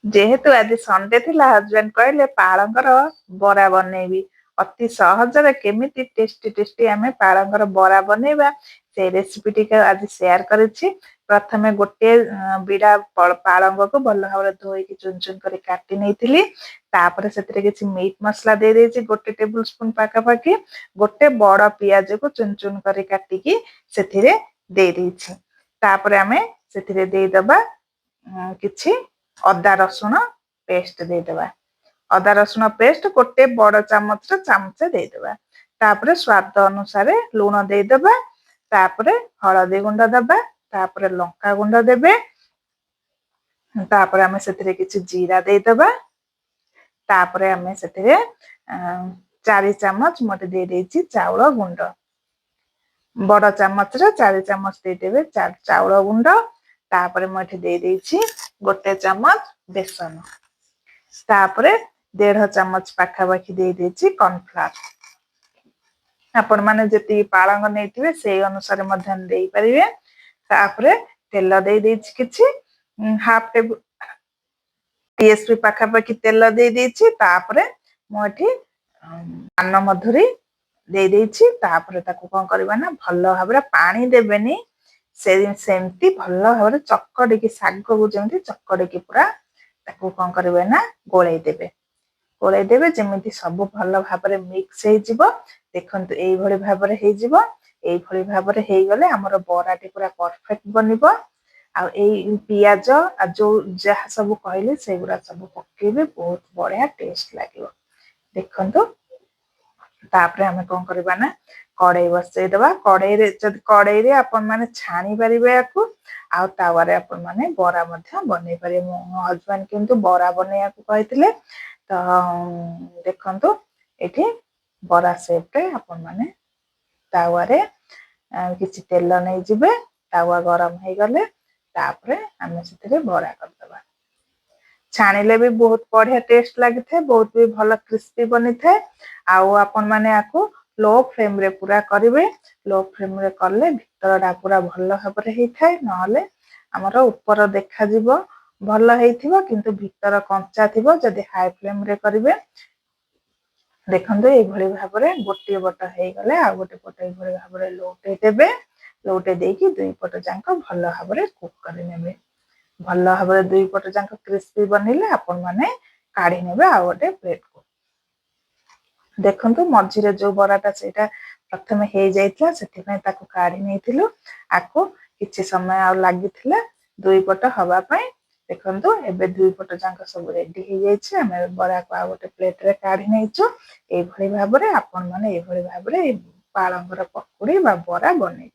जेहेतु आज संडे थिला हजबैंड कहले पालंगर बरा बनैबी अति सहजरे केमिति टेस्टी टेस्टी आमे पालंगर बरा बनैबा से रेसिपी टिके आज शेयर करिछि। प्रथमे गोटे बिड़ा पालंग को भल भाବରେ धोइकी चुन चुन करी काटी नेइथिली। तापर सेतिरे किछि मीट मसला दे देइछि गोटे टेबल स्पून पाखापाखि। गोटे बड़ पियाज को चुन चुन करी काटिकी सेथिरे दे देइछि। तापर आमे सेथिरे देइदबा किछि अदा रसुण पेस्ट देदेबा। अदा रसुण पेस्ट गोटे बड़ चामच चामचे देदेबा। तापर स्वाद अनुसार लूण देदेबा। तापर हळदी गुंड देबा। तापर लंका गुंड देबे। तापर आमे सेतिरे किछि जीरा देदेबा। तापर आमे सेतिरे 4 चामच मोटे दे देइछि चाउळ गुंड। बड़ चामच रे 4 चामच देदेबे चाउळ गुंड। तापर म एठी दे देइछि गोटे चामच बेसन। तापर 1.5 चामच पाखापाखि दे देइछि कॉर्नफ्लावर। आपण माने जति पालंग नेइथिबे सेई अनुसार मध्यन देई परिबे। तापर तेल दे देइछि किछि हाफ टेबल टीएसपी पाखापाखि तेल दे देइछि। तापर म एठी पान मधुरी दे देइछि। तापर ताको कोन करबा ना भल्लो भाबरे पानी देबेनी सेमती भल्लो भाबरे चक्कडिकी साग को जेमती चक्कडिकी पूरा ताको कोन करबे ना गोळेई देबे जेमिति सब भल्लो भाबरे मिक्स हे जिवो। देखंतु एई भଳି भाबरे हे जिवो। एई भଳି भाबरे हे गले हमर बराटी पूरा परफेक्ट बनिबो। आ एई पियाज आ जो जहा सब कहले सेगुरा सब पकेबे बहुत बढ़िया टेस्ट लागिवो। देखंतु तापर हमें कोन करबा ना कड़ाई बसई दबा। कड़ाई रे आपण माने छाणी परिबे याकू आ तावारे आपण माने बरा मध्य बनै परिबे। मो हस्बैंड किंतु बरा बनैया को कहितले तो देखंतु एठी बरा शेप रे आपण माने तावारे किछि तेल नै जिबे। तावा गरम हे गले तापर हमें सेतिरे बरा कर दबा। छाणीले भी बहुत बढ़िया टेस्ट लगी थे। बहुत भी भल क्रिस्पी बनी थे। आउ आपण माने आकु लो फ्लेम रे पूरा करिवे। लो फ्लेम रे करले भितरडा पूरा भल भाबरे हे थाए नहले हमर ऊपर देखा जिवो भल हेइथिबो किंतु भितर कंचा थिबो। जदि हाई फ्लेम रे करिवे देखंतु एई भଳି भाबरे गोटे पट हे गले आ गोटे पट एई भଳି भाबरे लोटे देबे। लोटे देकी दुई पट जांक भल भाबरे कुक करि नेबे। भल भाबरे दुई पट जांक क्रिस्पी बनिले आपण माने काढी नेबे आ गोटे प्लेट को। देखंतु मझिरे जो बराटा सेटा प्रथमे हे जाइतला सेति पय ताको काढी नेथिलु। आको किछि समय आ लागिथिला दुई पट हवा पय। देखंतु एबे दुई पट जांक सब रेडी हे जाइछ। हमें बरा को आ गोटे प्लेट रे काढी नेइछु। एई भଳି भाबरे आपण माने एई भଳି भाबरे पालंगर पकुड़ी बा बरा बनै।